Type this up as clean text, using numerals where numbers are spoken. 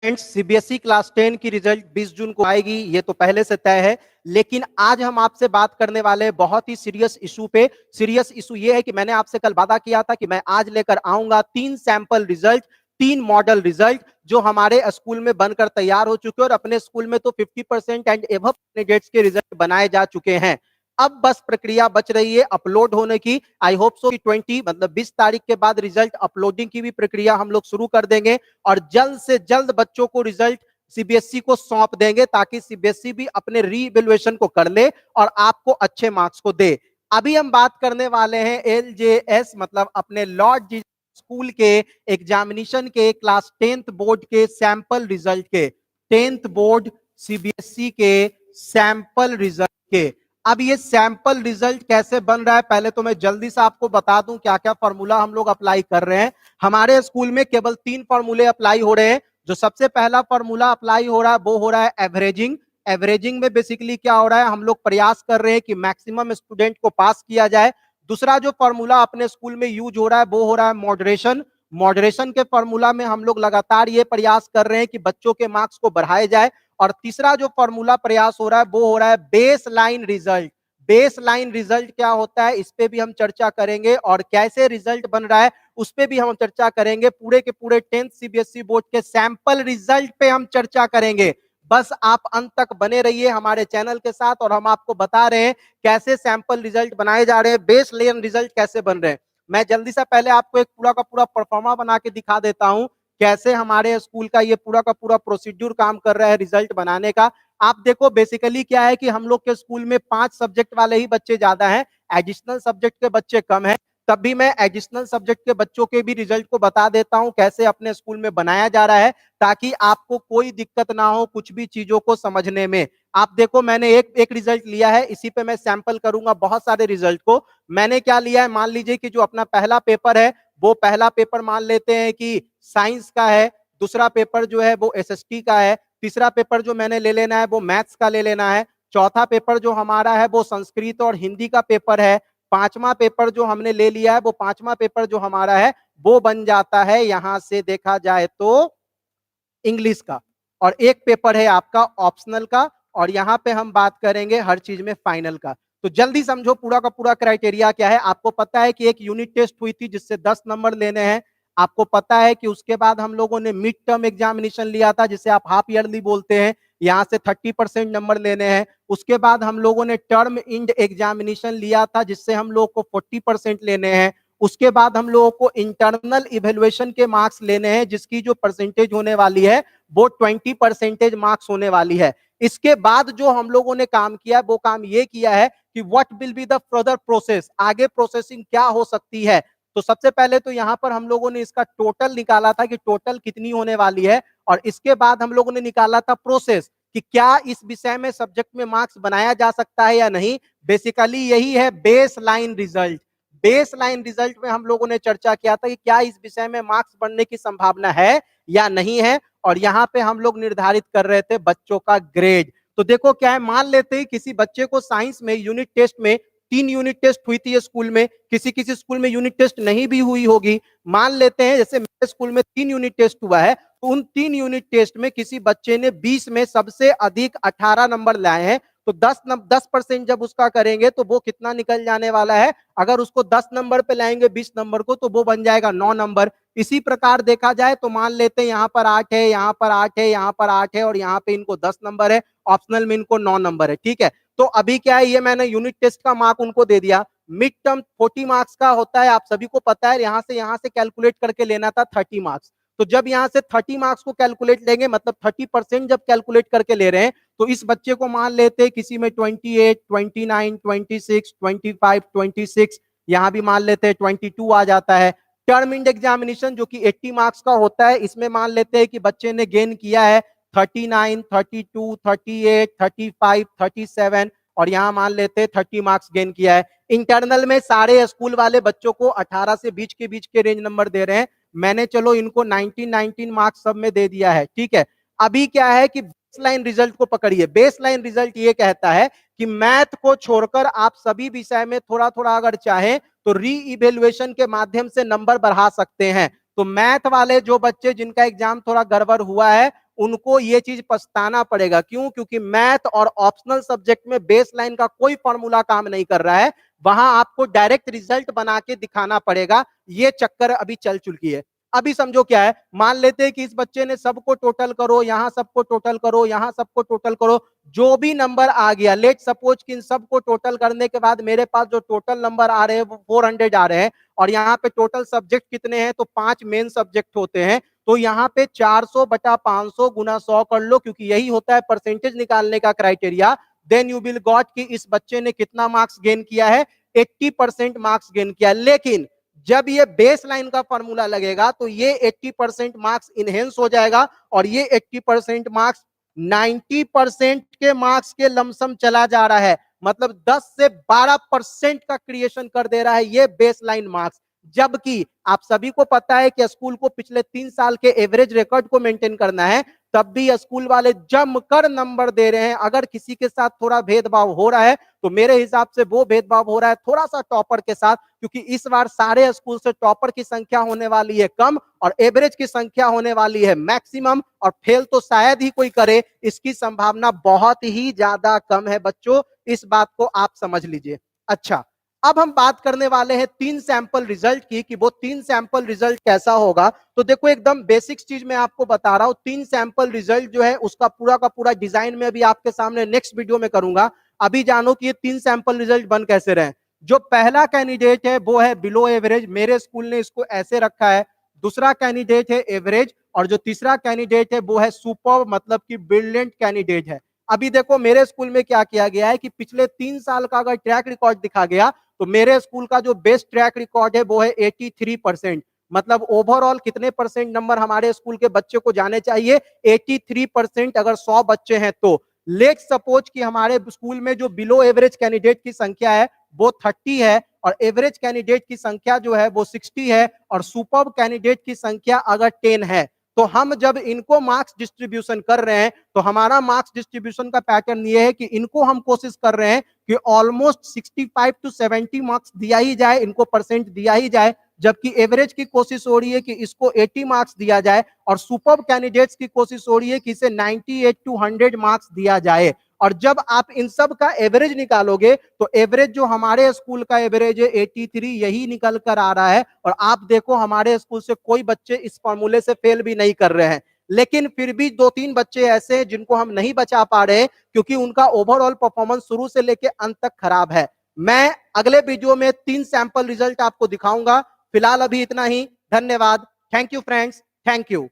CBSE class 10 की result 20 जून को आएगी, ये तो पहले से तय है। लेकिन आज हम आपसे बात करने वाले बहुत ही सीरियस इशू पे। सीरियस इशू ये है कि मैंने आपसे कल वादा किया था कि मैं आज लेकर आऊंगा 3 सैंपल रिजल्ट, 3 मॉडल रिजल्ट जो हमारे स्कूल में बनकर तैयार हो चुके हैं, और अपने स्कूल में तो 50% एंड एबव कैंडिडेट्स के रिजल्ट बनाए जा चुके हैं। अब बस प्रक्रिया बच रही है अपलोड होने की। आई होप सो 20 मतलब 20 तारीख के बाद रिजल्ट अपलोडिंग की भी प्रक्रिया हम लोग शुरू कर देंगे, और जल्द से जल्द बच्चों को रिजल्ट सीबीएसई को सौंप देंगे, ताकि सीबीएसई भी अपने रीइवैल्यूएशन को कर ले और आपको अच्छे मार्क्स को दे। अभी हम बात करने वाले हैं एलजेएस मतलब अपने लॉर्ड जीसस स्कूल के एग्जामिनेशन के क्लास 10th बोर्ड के सैंपल रिजल्ट के, 10th बोर्ड सीबीएसई के सैंपल रिजल्ट के। अब ये सैंपल रिजल्ट कैसे बन रहा है, पहले तो मैं जल्दी से आपको बता दूं क्या क्या फॉर्मूला हम लोग अप्लाई कर रहे हैं। हमारे स्कूल में केवल 3 फॉर्मूले अप्लाई हो रहे हैं। जो सबसे पहला फॉर्मूला अप्लाई हो रहा है वो हो रहा है एवरेजिंग। एवरेजिंग में बेसिकली क्या हो रहा है, हम लोग प्रयास कर रहे हैं कि मैक्सिमम स्टूडेंट को पास किया जाए। दूसरा जो फॉर्मूला अपने स्कूल में यूज हो रहा है वो हो रहा है मॉडरेशन। मॉडरेशन के फॉर्मूला में हम लोग लगातार ये प्रयास कर रहे हैं कि बच्चों के मार्क्स को बढ़ाए जाए। और तीसरा जो फॉर्मूला प्रयास हो रहा है वो हो रहा है base line result. Base line result क्या होता है इस पे भी हम चर्चा करेंगे, और कैसे रिजल्ट बन रहा है उस पे भी हम चर्चा करेंगे। पूरे के पूरे 10th सीबीएसई बोर्ड के सैंपल रिजल्ट पे हम चर्चा करेंगे। बस आप अंत तक बने रहिए हमारे चैनल के साथ, और हम आपको बता रहे हैं कैसे सैंपल रिजल्ट बनाए जा रहे हैं, बेस लाइन रिजल्ट कैसे बन रहे हैं। मैं जल्दी से पहले आपको एक पूरा का पूरा परफॉर्मा बना के दिखा देता हूं, कैसे हमारे स्कूल का ये पूरा का पूरा प्रोसीड्यूर काम कर रहा है रिजल्ट बनाने का। आप देखो बेसिकली क्या है कि हम लोग के स्कूल में 5 सब्जेक्ट वाले ही बच्चे ज्यादा हैं, एडिशनल सब्जेक्ट के बच्चे कम हैं। तब भी मैं एडिशनल सब्जेक्ट के बच्चों के भी रिजल्ट को बता देता हूं कैसे अपने स्कूल में बनाया जा रहा है, ताकि आपको कोई दिक्कत ना हो कुछ भी चीजों को समझने में। आप देखो मैंने एक एक रिजल्ट लिया है, इसी पे मैं सैंपल करूंगा बहुत सारे रिजल्ट को। मैंने क्या लिया है, मान लीजिए कि जो अपना पहला पेपर है वो पहला पेपर मान लेते हैं कि साइंस का है, दूसरा पेपर जो है वो एसएसटी का है, तीसरा पेपर जो मैंने ले लेना है वो मैथ्स का ले लेना है, चौथा पेपर जो हमारा है वो संस्कृत और हिंदी का पेपर है, पांचवा पेपर जो हमने ले लिया है वो पांचवा पेपर जो हमारा है वो बन जाता है यहां से देखा जाए तो इंग्लिश का, और एक पेपर है आपका ऑप्शनल का, और यहां पे हम बात करेंगे हर चीज में फाइनल का। तो जल्दी समझो पूरा का पूरा क्राइटेरिया क्या है। आपको पता है कि एक यूनिट टेस्ट हुई थी जिससे 10 नंबर लेने हैं। आपको पता है कि उसके बाद हम लोगों ने मिड टर्म एग्जामिनेशन लिया था जिसे आप हाफ ईयरली बोलते हैं, यहां से 30% नंबर लेने हैं। उसके बाद हम लोगों ने टर्म इंड एग्जामिनेशन लिया था जिससे हम लोग को 40% लेने हैं। उसके बाद हम लोगों को इंटरनल इवेल्युएशन के मार्क्स लेने हैं जिसकी जो परसेंटेज होने वाली है वो 20% मार्क्स होने वाली है। इसके बाद जो हम लोगों ने काम किया वो काम ये किया है कि what will be the further process, आगे प्रोसेसिंग क्या हो सकती है। तो सबसे पहले तो यहां पर हम लोगों ने इसका टोटल निकाला था कि टोटल कितनी होने वाली है, और इसके बाद हम लोगों ने निकाला था प्रोसेस कि क्या इस विषय में सब्जेक्ट में मार्क्स बनाया जा सकता है या नहीं। बेसिकली यही है base line result. Base line result में हम लोगों ने चर्चा किया था कि क्या इस विषय में मार्क्स बढ़ने की संभावना है या नहीं है, और यहाँ पे हम लोग निर्धारित कर रहे थे बच्चों का ग्रेड। तो देखो क्या है, मान लेते हैं किसी बच्चे को साइंस में यूनिट टेस्ट में 3 यूनिट टेस्ट हुई थी स्कूल में, किसी किसी स्कूल में यूनिट टेस्ट नहीं भी हुई होगी। मान लेते हैं जैसे मेरे स्कूल में 3 यूनिट टेस्ट हुआ है, तो उन 3 यूनिट टेस्ट में किसी बच्चे ने 20 में सबसे अधिक 18 नंबर लाए हैं। तो 10% जब उसका करेंगे तो वो कितना निकल जाने वाला है, अगर उसको 10 नंबर पे लाएंगे 20 नंबर को तो वो बन जाएगा 9 नंबर। इसी प्रकार देखा जाए तो मान लेते हैं यहाँ पर 8 है, यहाँ पर 8 है, यहाँ पर 8 है, और यहाँ पे इनको 10 नंबर है, ऑप्शनल में इनको 9 नंबर है। ठीक है, तो अभी क्या है, ये मैंने यूनिट टेस्ट का मार्क उनको दे दिया। मिड टर्म 40 मार्क्स का होता है, आप सभी को पता है, यहाँ से कैलकुलेट करके लेना था 30 मार्क्स। तो जब यहाँ से 30 मार्क्स को कैलकुलेट लेंगे, मतलब 30% जब कैलकुलेट करके ले रहे हैं, तो इस बच्चे को मान लेते हैं किसी में 28, 29, 26, 25, 26, यहां भी मान लेते हैं 22 आ जाता है। टर्म इंड एग्जामिनेशन जो कि 80 मार्क्स का होता है, इसमें मान लेते हैं कि बच्चे ने गेन किया है 39, 32, 38, 35, 37, और यहां मान लेते हैं 30 मार्क्स गेन किया है। इंटरनल में सारे स्कूल वाले बच्चों को 18 से 20 के बीच के रेंज नंबर दे रहे हैं, मैंने चलो इनको 19 मार्क्स सब में दे दिया है। ठीक है, अभी क्या है कि बेसलाइन रिजल्ट को पकड़िए। बेसलाइन रिजल्ट ये कहता है कि मैथ को छोड़कर आप सभी विषय में थोड़ा थोड़ा अगर चाहें तो री इवेल्युएशन के माध्यम से नंबर बढ़ा सकते हैं। तो मैथ वाले जो बच्चे जिनका एग्जाम थोड़ा गड़बड़ हुआ है उनको ये चीज पछताना पड़ेगा। क्यों? क्योंकि मैथ और ऑप्शनल सब्जेक्ट में बेसलाइन का कोई फॉर्मूला काम नहीं कर रहा है, वहां आपको डायरेक्ट रिजल्ट बना के दिखाना पड़ेगा। ये चक्कर अभी चल चुकी है। अभी समझो क्या है, मान लेते हैं कि इस बच्चे ने सबको टोटल करो, यहां सबको टोटल करो, यहां सबको टोटल करो, जो भी नंबर आ गया, लेट सपोज कि इन सबको टोटल करने के बाद मेरे पास जो टोटल नंबर आ रहे हैं वो 400 आ रहे हैं, और यहाँ पे टोटल सब्जेक्ट कितने हैं, तो 5 मेन सब्जेक्ट होते हैं। तो यहाँ पे 400 बटा 500 गुना 100 कर लो, क्योंकि यही होता है परसेंटेज निकालने का criteria. Then you will got कि इस बच्चे ने कितना मार्क्स गेन किया है, 80% मार्क्स गेन किया। लेकिन जब ये बेस लाइन का फॉर्मूला लगेगा तो ये 80% मार्क्स इनहेंस हो जाएगा, और ये 80% मार्क्स 90% के मार्क्स के लमसम चला जा रहा है। मतलब 10 से 12% का क्रिएशन कर दे रहा है ये बेस लाइन मार्क्स। जबकि आप सभी को पता है कि स्कूल को पिछले 3 साल के एवरेज रिकॉर्ड को मेंटेन करना है, तब भी स्कूल वाले जमकर नंबर दे रहे हैं। अगर किसी के साथ थोड़ा भेदभाव हो रहा है तो मेरे हिसाब से वो भेदभाव हो रहा है थोड़ा सा टॉपर के साथ, क्योंकि इस बार सारे स्कूल से टॉपर की संख्या होने वाली है कम और एवरेज की संख्या होने वाली है मैक्सिमम, और फेल तो शायद ही कोई करे, इसकी संभावना बहुत ही ज्यादा कम है बच्चों, इस बात को आप समझ लीजिए। अच्छा, अब हम बात करने वाले हैं 3 सैंपल रिजल्ट की, कि वो 3 सैंपल रिजल्ट कैसा होगा। तो देखो एकदम बेसिक चीज मैं आपको बता रहा हूं, 3 सैंपल रिजल्ट जो है उसका पूरा का पूरा डिजाइन में अभी आपके सामने नेक्स्ट वीडियो में करूंगा। अभी जानो कि ये 3 सैंपल रिजल्ट बन कैसे रहे। जो पहला कैंडिडेट है वो है बिलो एवरेज, मेरे स्कूल ने इसको ऐसे रखा है। दूसरा कैंडिडेट है एवरेज, और जो तीसरा कैंडिडेट है वो है सुपर, मतलब कि ब्रिलियंट कैंडिडेट है। अभी देखो मेरे स्कूल में क्या किया गया है कि पिछले 3 साल का अगर ट्रैक रिकॉर्ड दिखा गया तो मेरे स्कूल का जो बेस्ट ट्रैक रिकॉर्ड है वो है 83%। मतलब ओवरऑल कितने परसेंट नंबर हमारे स्कूल के बच्चे को जाने चाहिए, 83%। अगर 100 बच्चे हैं तो लेट सपोज कि हमारे स्कूल में जो बिलो एवरेज कैंडिडेट की संख्या है वो 30 है, और एवरेज कैंडिडेट की संख्या जो है वो 60 है, और सुपर कैंडिडेट की संख्या अगर 10 है, तो हम जब इनको मार्क्स डिस्ट्रीब्यूशन कर रहे हैं तो हमारा मार्क्स डिस्ट्रीब्यूशन का पैटर्न ये है कि इनको हम कोशिश कर रहे हैं कि ऑलमोस्ट 65 to 70 मार्क्स दिया ही जाए, इनको परसेंट दिया ही जाए। जबकि एवरेज की कोशिश हो रही है कि इसको 80 मार्क्स दिया जाए, और सुपर कैंडिडेट्स की कोशिश हो रही है कि इसे 98 to 100 मार्क्स दिया जाए। और जब आप इन सब का एवरेज निकालोगे तो एवरेज जो हमारे स्कूल का एवरेज है 83 यही निकल कर आ रहा है। और आप देखो हमारे स्कूल से कोई बच्चे इस फॉर्मूले से फेल भी नहीं कर रहे हैं। लेकिन फिर भी 2-3 बच्चे ऐसे हैं जिनको हम नहीं बचा पा रहे, क्योंकि उनका ओवरऑल परफॉर्मेंस शुरू से लेकर अंत तक खराब है। मैं अगले वीडियो में 3 सैंपल रिजल्ट आपको दिखाऊंगा। फिलहाल अभी इतना ही। धन्यवाद। Thank you friends, thank you.